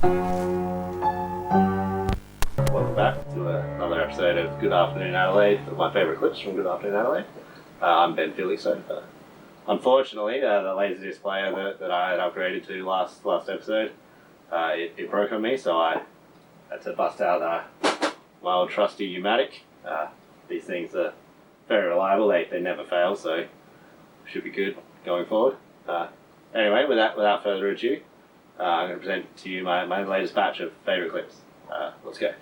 Welcome back to another episode of Good Afternoon Adelaide, with my favourite clips from Good Afternoon Adelaide. I'm Ben Felixstove. Unfortunately, the Laserdisc player that I had upgraded to last episode, it broke on me, so I had to bust out my old trusty U-matic. These things are very reliable, they never fail, so should be good going forward. Anyway, without further ado, I'm going to present to you my latest batch of favourite clips. Let's go.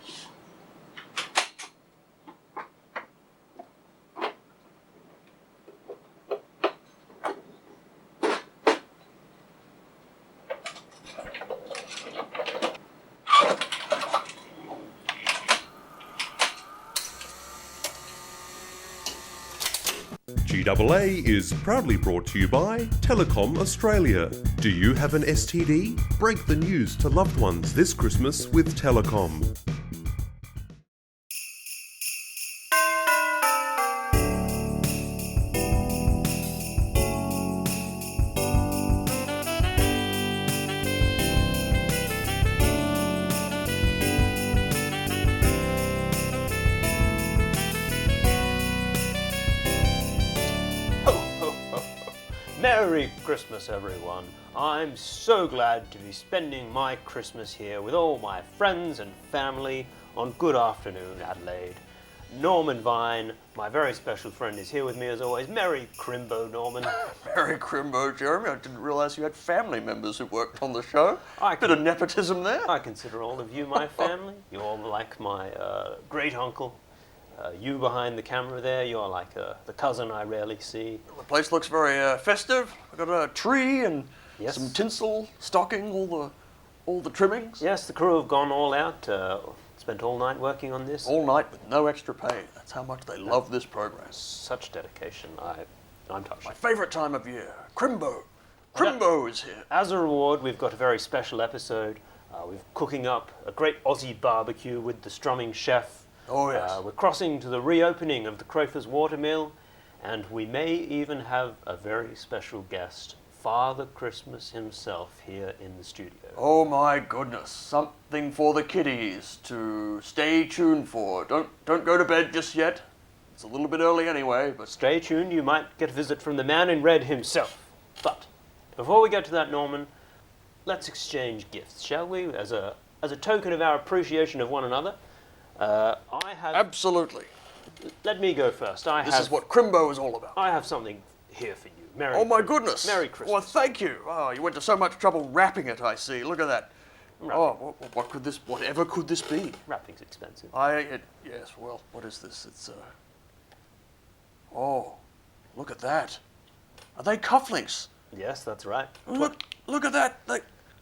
GAA is proudly brought to you by Telecom Australia. Do you have an STD? Break the news to loved ones this Christmas with Telecom. Merry Christmas, everyone. I'm so glad to be spending my Christmas here with all my friends and family on Good Afternoon Adelaide. Norman Vine, my very special friend, is here with me as always. Merry Chrimbo, Norman. Merry Chrimbo, Jeremy. I didn't realise you had family members who worked on the show. Bit of nepotism there. I consider all of you my family. You're all like my great uncle. You behind the camera there, you're like the cousin I rarely see. The place looks very festive. I've got a tree and some tinsel, stocking, all the trimmings. Yes, the crew have gone all out, spent all night working on this. All night with no extra pay. That's how much they love this program. Such dedication, I'm touched. My favourite time of year, Chrimbo. Chrimbo is here. As a reward, we've got a very special episode. We're cooking up a great Aussie barbecue with the Strumming Chef. Oh, yes. We're crossing to the reopening of the Crowthers Watermill, and we may even have a very special guest, Father Christmas himself, here in the studio. Oh my goodness, something for the kiddies to stay tuned for. Don't go to bed just yet. It's a little bit early anyway, but... Stay tuned, you might get a visit from the man in red himself. But before we get to that, Norman, let's exchange gifts, shall we? As a token of our appreciation of one another. I have... Absolutely. Let me go first. This is what Chrimbo is all about. I have something here for you. Merry Oh my Christmas. goodness. Merry Christmas. Well, thank you. Oh, you went to so much trouble wrapping it, I see. Look at that. Right. Oh, whatever could this be? Wrapping's expensive. Yes, well, what is this? It's, oh, look at that. Are they cufflinks? Yes, that's right. Look at that.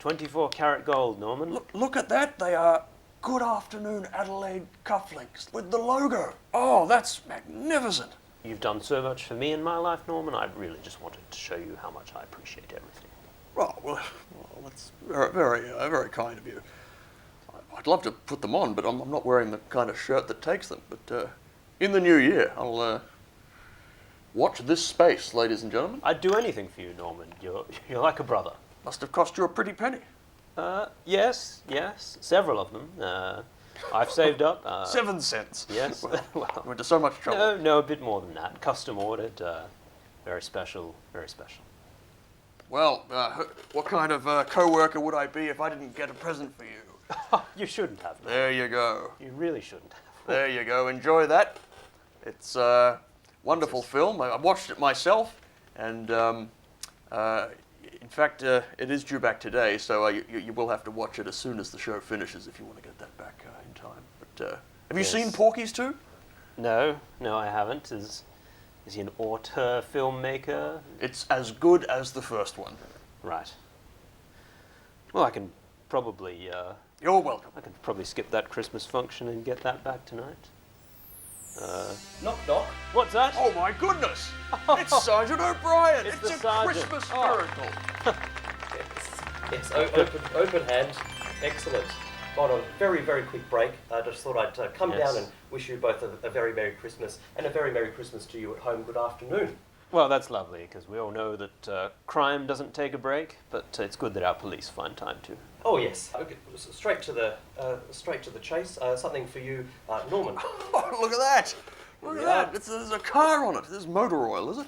24 karat gold, Norman. Look at that. They are Good Afternoon Adelaide cufflinks with the logo. Oh, that's magnificent. You've done so much for me in my life, Norman. I really just wanted to show you how much I appreciate everything. Well, that's very kind of you. I'd love to put them on, but I'm not wearing the kind of shirt that takes them. But in the new year, I'll watch this space, ladies and gentlemen. I'd do anything for you, Norman. You're like a brother. Must have cost you a pretty penny. Yes, several of them. I've saved up. 7 cents. Yes. Well, I went to so much trouble. No, a bit more than that. Custom ordered. Very special, very special. Well, what kind of co-worker would I be if I didn't get a present for you? You shouldn't have. Norman. There you go. You really shouldn't have. There you go. Enjoy that. It's a wonderful film. I watched it myself, and in fact, it is due back today, so you will have to watch it as soon as the show finishes if you want to get that back in time. But have you seen Porky's too? No, I haven't. Is he an auteur filmmaker? It's as good as the first one. Right. Well, I can probably... You're welcome. I can probably skip that Christmas function and get that back tonight. Knock, knock. What's that? Oh my goodness! It's Sergeant O'Brien! It's It's the a Sergeant. Christmas Oh. miracle! Yes, open hand. Excellent. On a very, very quick break, I just thought I'd come down and wish you both a very Merry Christmas and a very Merry Christmas to you at home. Good afternoon. Well, that's lovely, because we all know that crime doesn't take a break, but it's good that our police find time to Oh yes. Okay, straight to the chase. Something for you, Norman. Oh, look at that! Look at that! There's a car on it. There's motor oil, is it?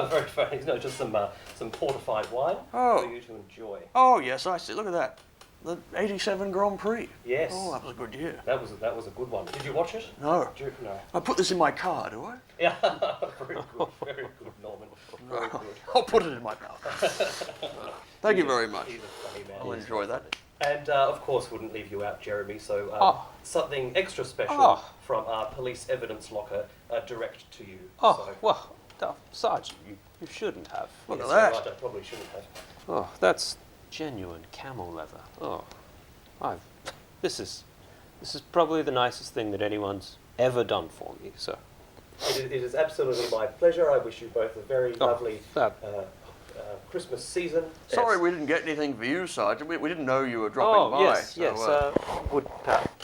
Very funny. No, just some fortified wine Oh. for you to enjoy. Oh yes, I see. Look at that. The '87 Grand Prix. Yes. Oh, that was a good year. That was a good one. Did you watch it? No. No. I put this in my car, do I? Yeah. Very good, Norman. Very good. I'll put it in my mouth. Thank you very much. He's a funny man. I'll enjoy that. And of course, wouldn't leave you out, Jeremy. So something extra special from our police evidence locker direct to you. Oh, well, Sergeant, you shouldn't have. Look at Yes, that. you're right, I probably shouldn't have. Oh, that's genuine camel leather. Oh, this is probably the nicest thing that anyone's ever done for me. So, It is absolutely my pleasure. I wish you both a very lovely Christmas season. Sorry Yes. we didn't get anything for you, Sergeant. We didn't know you were dropping by. yes, so, yes. Would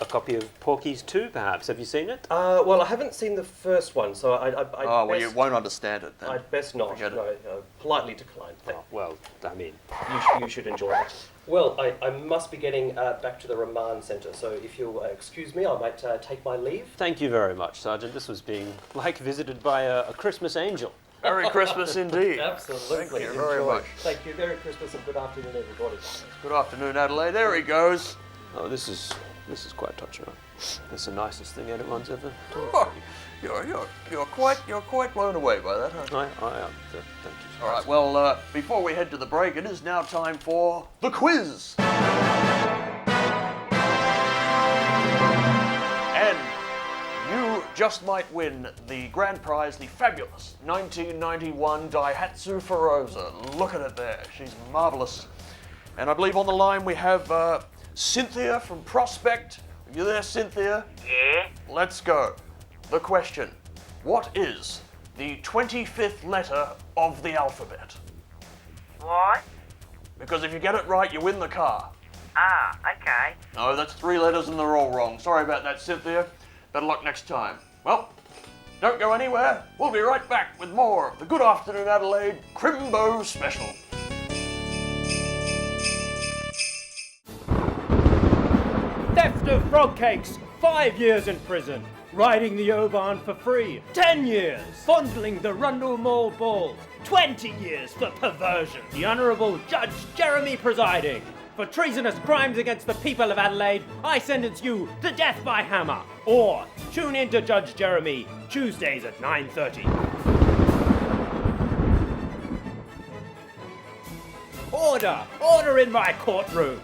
a copy of Porky's 2, perhaps? Have you seen it? Well, I haven't seen the first one, so well, you won't understand it then. I'd best not. Forget it. No, politely decline. Oh, well, I mean, You should enjoy it. Well, I must be getting back to the remand centre, so if you'll excuse me, I might take my leave. thank you very much, Sergeant. This was being like visited by a Christmas angel. Merry Christmas indeed. Absolutely. Thank you very Enjoy. much. Thank you. Merry Christmas and good afternoon, everybody. Good afternoon, Adelaide. There he goes. Oh, this is quite touching. That's the nicest thing anyone's ever done. Oh, you're quite blown away by that, aren't you? I am. Thank you. All right. Well, before we head to the break, it is now time for the quiz. And you just might win the grand prize, the fabulous 1991 Daihatsu Feroza. Look at it there. She's marvellous. And I believe on the line we have Cynthia from Prospect. Are you there, Cynthia? Yeah. Let's go. The question: what is the 25th letter of the alphabet? What? Because if you get it right, you win the car. Ah, okay. No, that's 3 letters and they're all wrong. Sorry about that, Cynthia. Better luck next time. Well, don't go anywhere. We'll be right back with more of the Good Afternoon Adelaide Chrimbo Special. Theft of frog cakes, 5 years in prison. Riding the Oban for free, 10 years. Fondling the Rundle Mall balls, 20 years for perversion. The Honourable Judge Jeremy presiding. For treasonous crimes against the people of Adelaide, I sentence you to death by hammer. Or tune in to Judge Jeremy, Tuesdays at 9:30. Order! Order in my courtroom!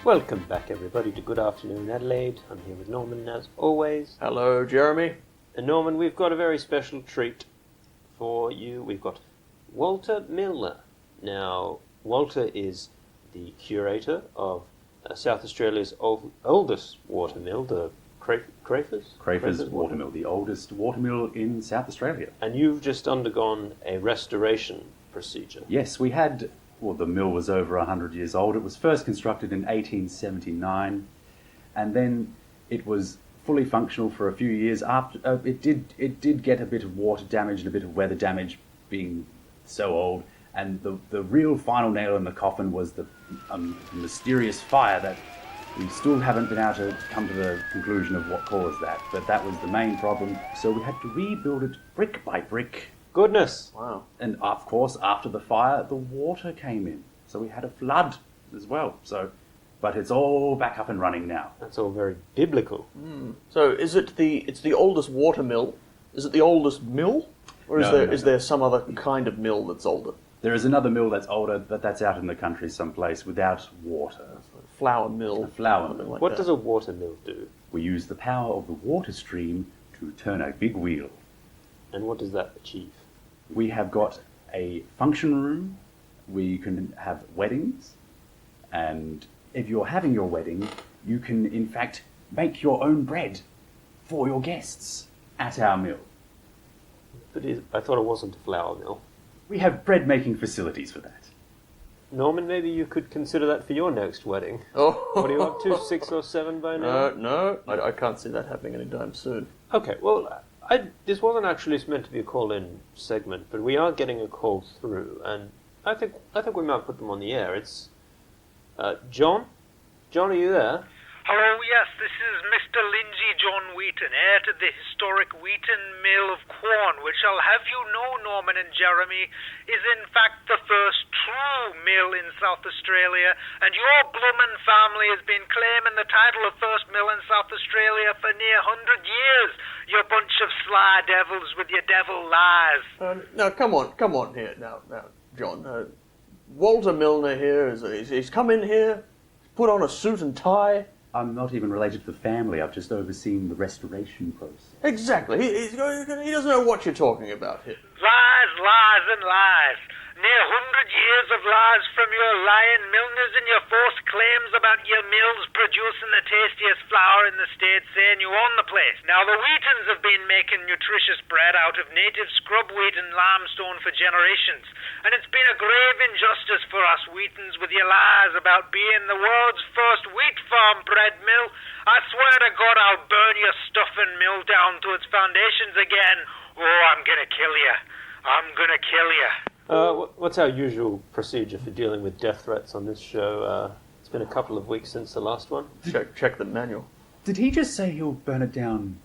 Welcome back, everybody, to Good Afternoon Adelaide. I'm here with Norman, as always. Hello, Jeremy. And Norman, we've got a very special treat for you. We've got Walter Milner. Now, Walter is the curator of South Australia's oldest watermill, the Crafers Watermill, the oldest watermill in South Australia. And you've just undergone a restoration procedure. Yes, we had, well, the mill was over 100 years old. It was first constructed in 1879, and then it was fully functional for a few years. After it did get a bit of water damage and a bit of weather damage, being so old. And the real final nail in the coffin was the mysterious fire that we still haven't been able to come to the conclusion of what caused that. But that was the main problem. So we had to rebuild it brick by brick. Goodness! Wow. And of course, after the fire, the water came in. So we had a flood as well. But it's all back up and running now. That's all very biblical. So it's the oldest watermill? Is it the oldest mill? Or is there some other kind of mill that's older? There is another mill that's older, but that's out in the country someplace without water. Flour mill. A flour something mill. like What that. does a water mill do? We use the power of the water stream to turn a big wheel. And what does that achieve? We have got a function room where you can have weddings, and if you're having your wedding, you can in fact make your own bread for your guests at our mill. But I thought it wasn't a flour mill. We have bread making facilities for that. Norman, maybe you could consider that for your next wedding. Oh. What are you up to, 6 or 7 by now? No, I can't see that happening anytime soon. Okay, well, this wasn't actually meant to be a call-in segment, but we are getting a call through, and I think we might put them on the air. It's John? John, are you there? Hello, yes, this is Mr. Lindsay John Wheaton, heir to the historic Wheaton Mill of Corn, which I'll have you know, Norman and Jeremy, is in fact the first true mill in South Australia, and your bloomin' family has been claiming the title of first mill in South Australia for near 100 years, you bunch of sly devils with your devil lies. Now, come on here, now, John. Walter Milner here, he's come in here, put on a suit and tie. I'm not even related to the family. I've just overseen the restoration process. Exactly. He doesn't know what you're talking about here. Lies, lies, and lies. Near 100 years of lies from your lying milliners and your false claims about your mills producing the tastiest flour in the state, saying you own the place. Now, the Wheatons have been making nutritious bread out of native scrub wheat and limestone for generations, and it's been a grave injustice for us Wheatons with your lies about being the world's first wheat farm bread mill. I swear to God I'll burn your stuffing mill down to its foundations again. Oh, I'm gonna kill you. I'm gonna kill you. What's our usual procedure for dealing with death threats on this show? It's been a couple of weeks since the last one. Check the manual. Did he just say he'll burn it down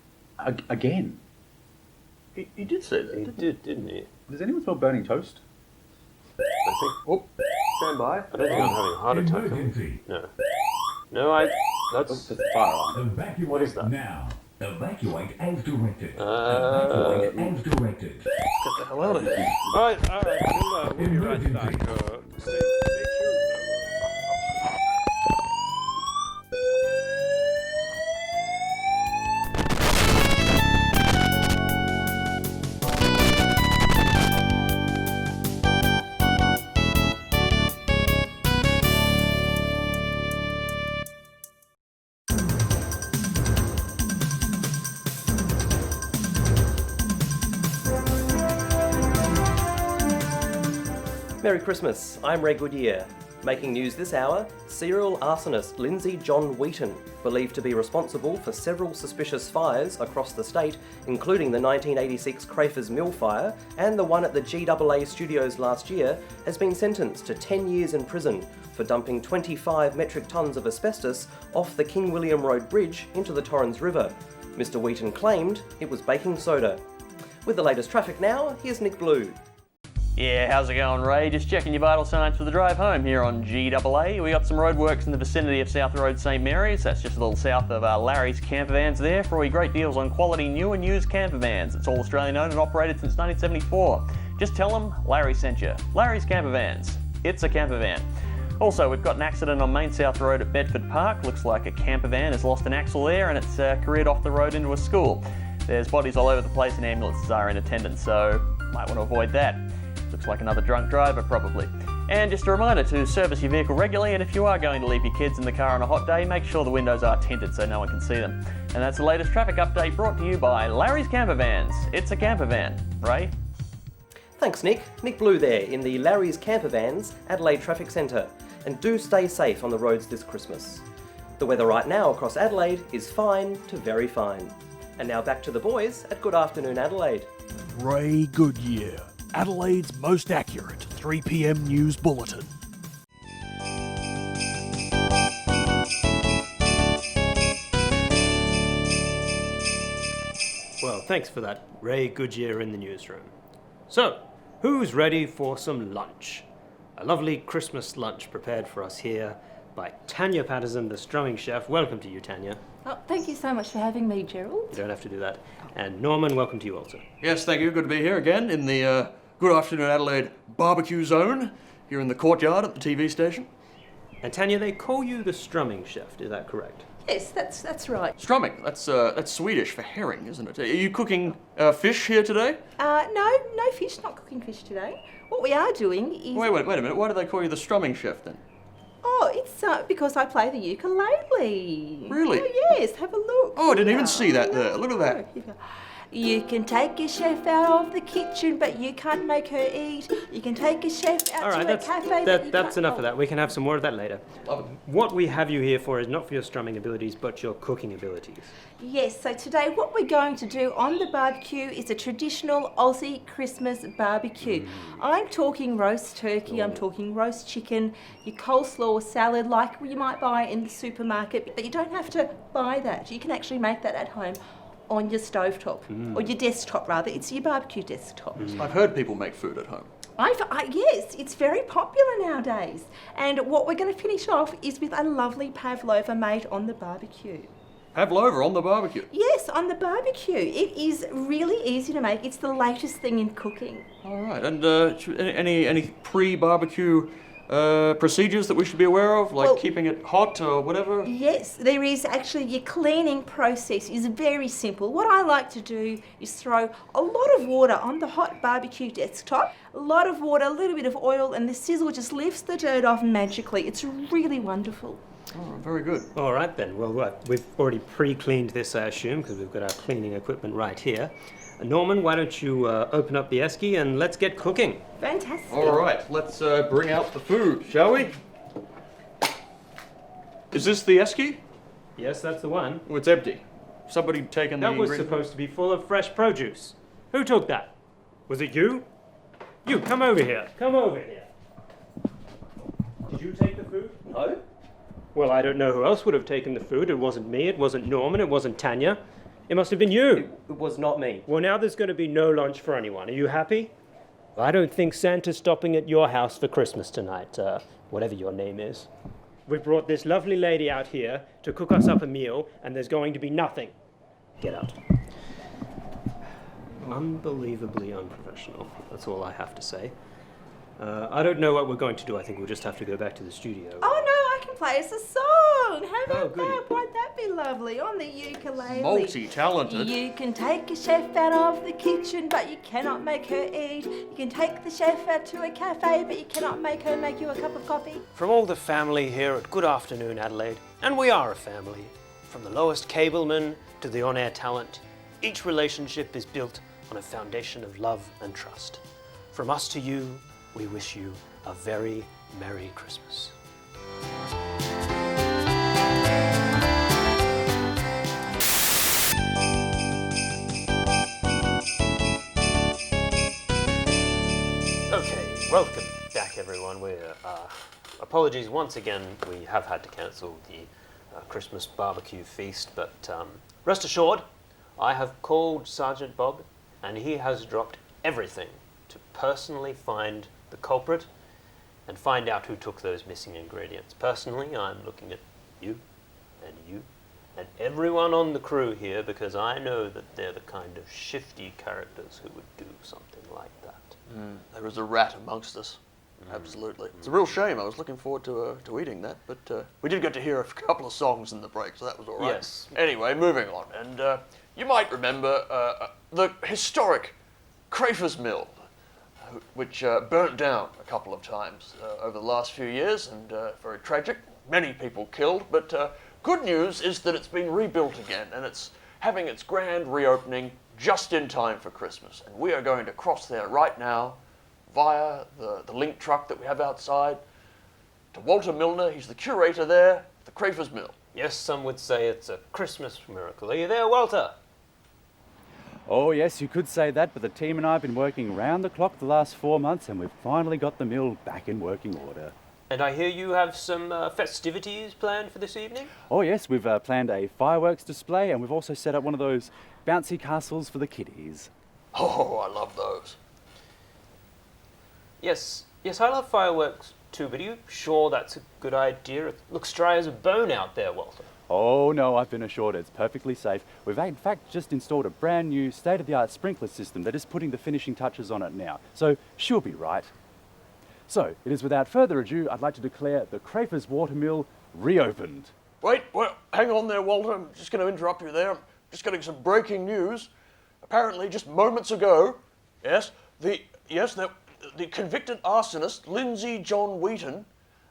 again? He did say that. He did, didn't he? Does anyone smell burning toast? I think. Oh, stand by. I don't think I'm having a heart attack. Emergency. No, that's the fire alarm. Evacuate What is that? now. Evacuate as directed. Evacuate as directed. Get the hell out of here. all right. We'll be right back. Stay tuned. Merry Christmas, I'm Ray Goodyear. Making news this hour, serial arsonist Lindsay John Wheaton, believed to be responsible for several suspicious fires across the state, including the 1986 Crafers Mill fire and the one at the GAA studios last year, has been sentenced to 10 years in prison for dumping 25 metric tonnes of asbestos off the King William Road Bridge into the Torrens River. Mr. Wheaton claimed it was baking soda. With the latest traffic now, here's Nick Blue. Yeah, how's it going, Ray? Just checking your vital signs for the drive home here on GAA. We got some roadworks in the vicinity of South Road St Mary's. That's just a little south of Larry's Camper Vans there for all your great deals on quality new and used camper vans. It's all Australian owned and operated since 1974. Just tell them Larry sent you. Larry's Camper Vans. It's a camper van. Also, we've got an accident on Main South Road at Bedford Park. Looks like a camper van has lost an axle there and it's careered off the road into a school. There's bodies all over the place and ambulances are in attendance, so might want to avoid that. Looks like another drunk driver, probably. And just a reminder to service your vehicle regularly, and if you are going to leave your kids in the car on a hot day, make sure the windows are tinted so no one can see them. And that's the latest traffic update brought to you by Larry's Camper Vans. It's a camper van, Ray. Thanks, Nick. Nick Blue there in the Larry's Camper Vans, Adelaide Traffic Centre. And do stay safe on the roads this Christmas. The weather right now across Adelaide is fine to very fine. And now back to the boys at Good Afternoon Adelaide. Ray Goodyear, Adelaide's most accurate 3 p.m. news bulletin. Well, thanks for that, Ray Goodyear in the newsroom. So, who's ready for some lunch? A lovely Christmas lunch prepared for us here by Tanya Patterson, the Strumming Chef. Welcome to you, Tanya. Oh, thank you so much for having me, Gerald. You don't have to do that. And Norman, welcome to you also. Yes, thank you. Good to be here again in the Good Afternoon Adelaide barbecue zone here in the courtyard at the TV station. And Tanya, they call you the Strumming Chef, is that correct? Yes, that's right. Strumming, that's Swedish for herring, isn't it? Are you cooking fish here today? No fish, not cooking fish today. What we are doing is... Wait a minute. Why do they call you the Strumming Chef then? Oh, it's because I play the ukulele. Really? Oh, yes, have a look. Oh, I didn't even see that there. Look at that. You can take a chef out of the kitchen, but you can't make her eat. You can take a chef out to a cafe, but you that's can't... enough of that. We can have some more of that later. What we have you here for is not for your strumming abilities, but your cooking abilities. Yes, so today what we're going to do on the barbecue is a traditional Aussie Christmas barbecue. I'm talking roast turkey, I'm talking roast chicken, your coleslaw salad like you might buy in the supermarket, but you don't have to buy that. You can actually make that at home on your stovetop, or your desktop rather. It's your barbecue desktop. I've heard people make food at home. Yes, it's very popular nowadays. And what we're going to finish off is with a lovely pavlova made on the barbecue. Pavlova on the barbecue? Yes, on the barbecue. It is really easy to make. It's the latest thing in cooking. All right, and any pre-barbecue procedures that we should be aware of, like keeping it hot or whatever? Yes, there is actually. Your cleaning process is very simple. What I like to do is throw a lot of water on the hot barbecue desktop, a lot of water, a little bit of oil, and the sizzle just lifts the dirt off magically. It's really wonderful. Oh, very good. All right then. Well, we've already pre-cleaned this, I assume, because we've got our cleaning equipment right here. Norman, why don't you open up the esky and let's get cooking. Fantastic. All right, let's bring out the food, shall we? Is this the esky? Yes, that's the one. Oh, it's empty. Somebody taken the That was ingredient- supposed to be full of fresh produce. Who took that? Was it you? You, come over here. Come over here. Did you take the food? No? Well, I don't know who else would have taken the food. It wasn't me, it wasn't Norman, it wasn't Tanya. It must have been you. It was not me. Well, now there's going to be no lunch for anyone. Are you happy? I don't think Santa's stopping at your house for Christmas tonight, whatever your name is. We brought this lovely lady out here to cook us up a meal, and there's going to be nothing. Get out. Unbelievably unprofessional. That's all I have to say. I don't know what we're going to do. I think we'll just have to go back to the studio. Oh no, I can play us a song. How about goody. that? Won't that be lovely? On the ukulele. Multi-talented. You can take a chef out of the kitchen, but you cannot make her eat. You can take the chef out to a cafe, but you cannot make her make you a cup of coffee. From all the family here at Good Afternoon Adelaide, and we are a family, from the lowest cableman to the on-air talent, each relationship is built on a foundation of love and trust. From us to you, we wish you a very Merry Christmas. Okay, welcome back everyone. We're apologies once again, we have had to cancel the Christmas barbecue feast, but rest assured, I have called Sergeant Bob and he has dropped everything to personally find the culprit and find out who took those missing ingredients. Personally, I'm looking at you and everyone on the crew here because I know that they're the kind of shifty characters who would do something like that. There is a rat amongst us. Absolutely. It's a real shame. I was looking forward to eating that, but we did get to hear a couple of songs in the break, so that was all right. Yes. Anyway, moving on. And you might remember the historic Crafers Mill, which burnt down a couple of times over the last few years, and very tragic. Many people killed, but good news is that it's been rebuilt again, and it's having its grand reopening just in time for Christmas. And we are going to cross there right now via the link truck that we have outside to Walter Milner. He's the curator there at the Crafers Mill. Yes, some would say it's a Christmas miracle. Are you there, Walter? Oh yes, you could say that, but the team and I have been working round the clock the last 4 months and we've finally got the mill back in working order. And I hear you have some festivities planned for this evening? Oh yes, we've planned a fireworks display and we've also set up one of those bouncy castles for the kiddies. Oh, I love those. Yes, I love fireworks too, but are you sure that's a good idea? It looks dry as a bone out there, Walter. Oh no, I've been assured it's perfectly safe. We've in fact just installed a brand new state-of-the-art sprinkler system that is putting the finishing touches on it now, so she'll be right. So, it is without further ado, I'd like to declare the Crafers Watermill reopened. Wait, hang on there, Walter. I'm just going to interrupt you there. I'm just getting some breaking news. Apparently, just moments ago, the convicted arsonist, Lindsay John Wheaton,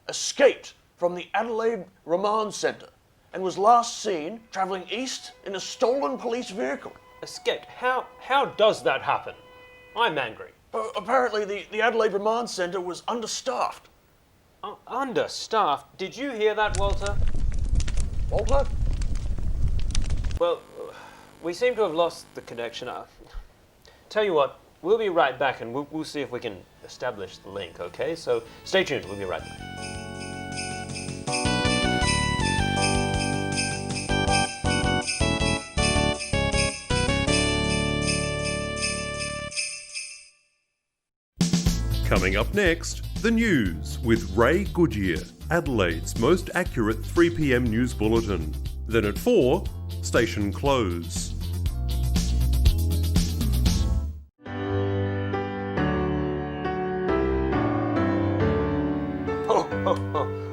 escaped from the Adelaide Remand Centre and was last seen travelling east in a stolen police vehicle. Escaped? How does that happen? I'm angry. Apparently the Adelaide Remand Centre was understaffed. Understaffed? Did you hear that, Walter? Walter? Well, we seem to have lost the connection. Tell you what, we'll be right back and we'll see if we can establish the link, okay? So stay tuned, we'll be right back. Coming up next, the news with Ray Goodyear, Adelaide's most accurate 3 p.m. news bulletin. Then at 4, Station Close.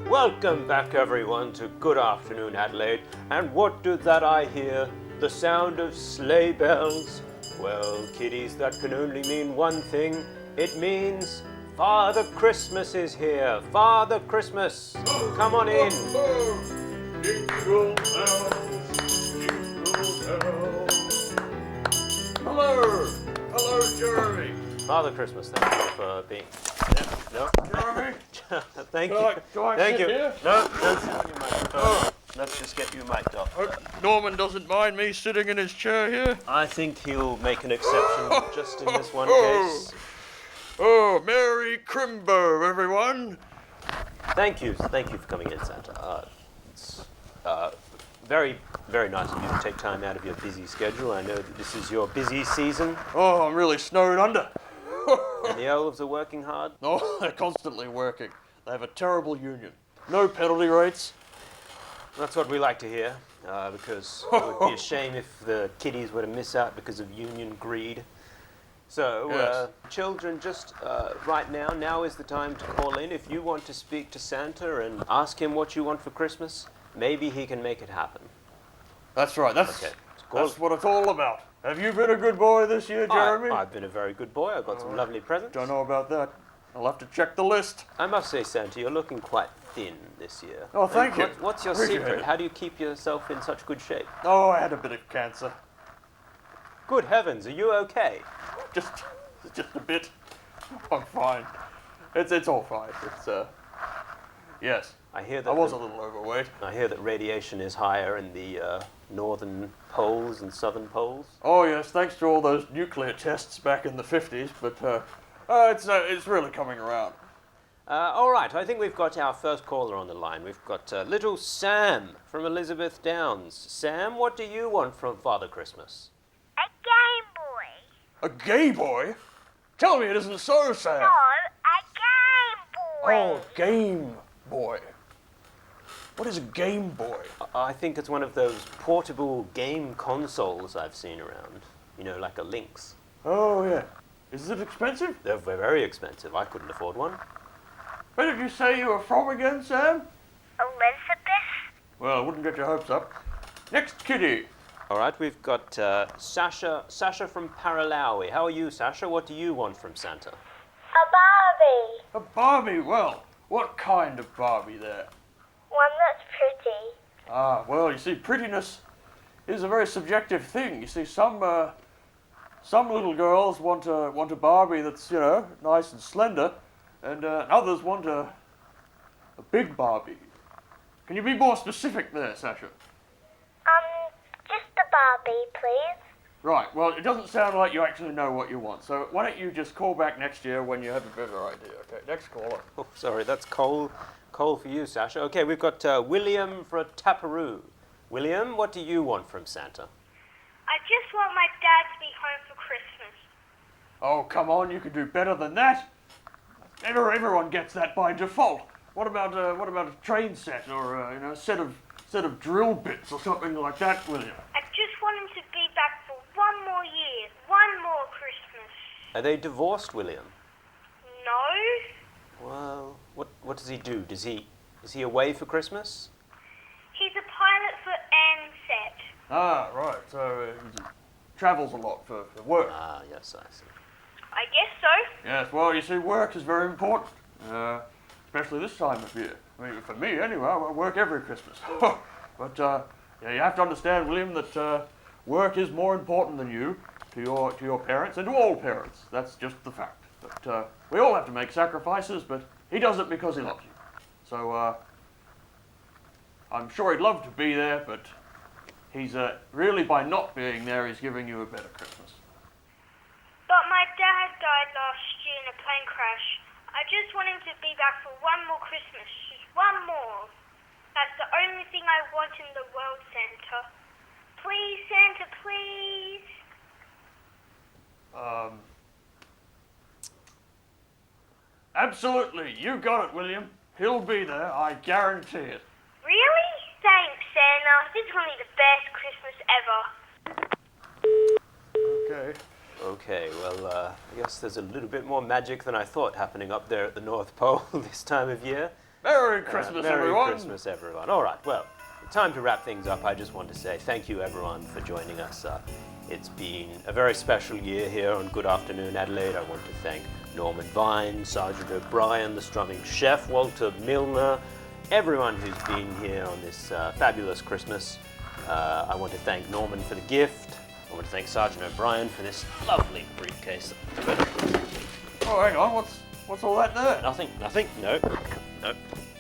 Welcome back, everyone, to Good Afternoon Adelaide. And what do that I hear? The sound of sleigh bells? Well, kiddies, that can only mean one thing. It means Father Christmas is here. Father Christmas, come on in. Jingle bells, jingle bells. Hello, Jeremy. Father Christmas, thank you for being. No. Jeremy. Thank you. Do I Thank sit you. here? No, let's get you mic'd off. Let's just get you mic'd off. Norman doesn't mind me sitting in his chair here. I think he'll make an exception just in this one case. Oh, Merry Chrimbo, everyone. Thank you for coming in, Santa. It's very, very nice of you to take time out of your busy schedule. I know that this is your busy season. Oh, I'm really snowed under. And the elves are working hard. Oh, they're constantly working. They have a terrible union. No penalty rates. That's what we like to hear, because it would be a shame if the kiddies were to miss out because of union greed. So, Yes. children, just right now is the time to call in. If you want to speak to Santa and ask him what you want for Christmas, maybe he can make it happen. That's right. That's what it's all about. Have you been a good boy this year, Jeremy? I've been a very good boy. I've got some lovely presents. Don't know about that. I'll have to check the list. I must say, Santa, you're looking quite thin this year. Oh, thank you. What's your Appreciate secret? it. How do you keep yourself in such good shape? Oh, I had a bit of cancer. Good heavens, are you okay? Just a bit. I'm fine. It's all fine. Yes. I hear that I was a little overweight. I hear that radiation is higher in the northern poles and southern poles. Oh yes, thanks to all those nuclear tests back in the 50s, but it's really coming around. All right, I think we've got our first caller on the line. We've got little Sam from Elizabeth Downs. Sam, what do you want from Father Christmas? A Game Boy. A gay boy? Tell me it isn't so, Sam. No, a Game Boy. Oh, Game Boy. What is a Game Boy? I think it's one of those portable game consoles I've seen around. You know, like a Lynx. Oh, yeah. Is it expensive? They're very expensive. I couldn't afford one. Where did you say you were from again, Sam? Elizabeth. Well, I wouldn't get your hopes up. Next kitty. All right, we've got Sasha from Paralawi. How are you, Sasha? What do you want from Santa? A Barbie. A Barbie? Well, what kind of Barbie there? One that's pretty. Ah, well, you see, prettiness is a very subjective thing. You see, some little girls want a Barbie that's, you know, nice and slender, and others want a big Barbie. Can you be more specific there, Sasha? Just a Barbie, please. Right, well, it doesn't sound like you actually know what you want, so why don't you just call back next year when you have a better idea, okay? Next caller. Oh, sorry, that's Cole for you, Sasha. Okay, we've got William for Taparoo. William, what do you want from Santa? I just want my dad to be home for Christmas. Oh, come on, you can do better than that. Everyone gets that by default. What about a train set or a set of drill bits or something like that, William? I just want him to be back for one more year, one more Christmas. Are they divorced, William? No. Well, what does he do? Is he away for Christmas? He's a pilot for NSET. Ah, right. So he travels a lot for work. Ah, yes, I see. I guess so. Yes, well, you see, work is very important, especially this time of year. I mean, for me, anyway, I work every Christmas. But yeah, you have to understand, William, that work is more important than you to your parents and to all parents. That's just the fact. But we all have to make sacrifices, but he does it because he loves you. So I'm sure he'd love to be there, but he's really, by not being there, he's giving you a better Christmas. But my dad died last year in a plane crash. I just want him to be back for one more Christmas. Just one more. That's the only thing I want in the world, Santa. Please, Santa, please. Absolutely. You got it, William. He'll be there. I guarantee it. Really? Thanks, Santa. This is going to be the best Christmas ever. Okay. Okay, well, I guess there's a little bit more magic than I thought happening up there at the North Pole this time of year. Merry Christmas, everyone. Merry Christmas, everyone. All right, well, time to wrap things up. I just want to say thank you, everyone, for joining us. It's been a very special year here on Good Afternoon Adelaide. I want to thank Norman Vine, Sergeant O'Brien, the Strumming Chef, Walter Milner, everyone who's been here on this fabulous Christmas. I want to thank Norman for the gift. I want to thank Sergeant O'Brien for this lovely briefcase. Oh, hang on. What's all that there? Nothing. No.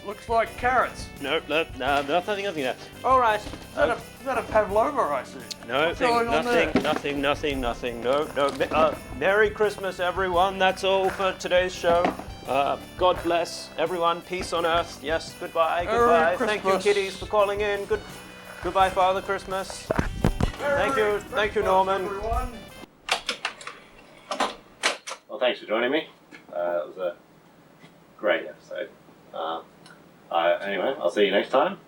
Looks like carrots. No, nothing there. All right. Is that a pavlova I see? Nothing. No. Merry Christmas, everyone. That's all for today's show. God bless everyone. Peace on earth. Yes. Goodbye. Merry Thank you, Christmas. kiddies, for calling in. Goodbye, Father Christmas. Thank you, Norman. Everyone. Well, thanks for joining me. It was a great episode. Anyway, I'll see you next time.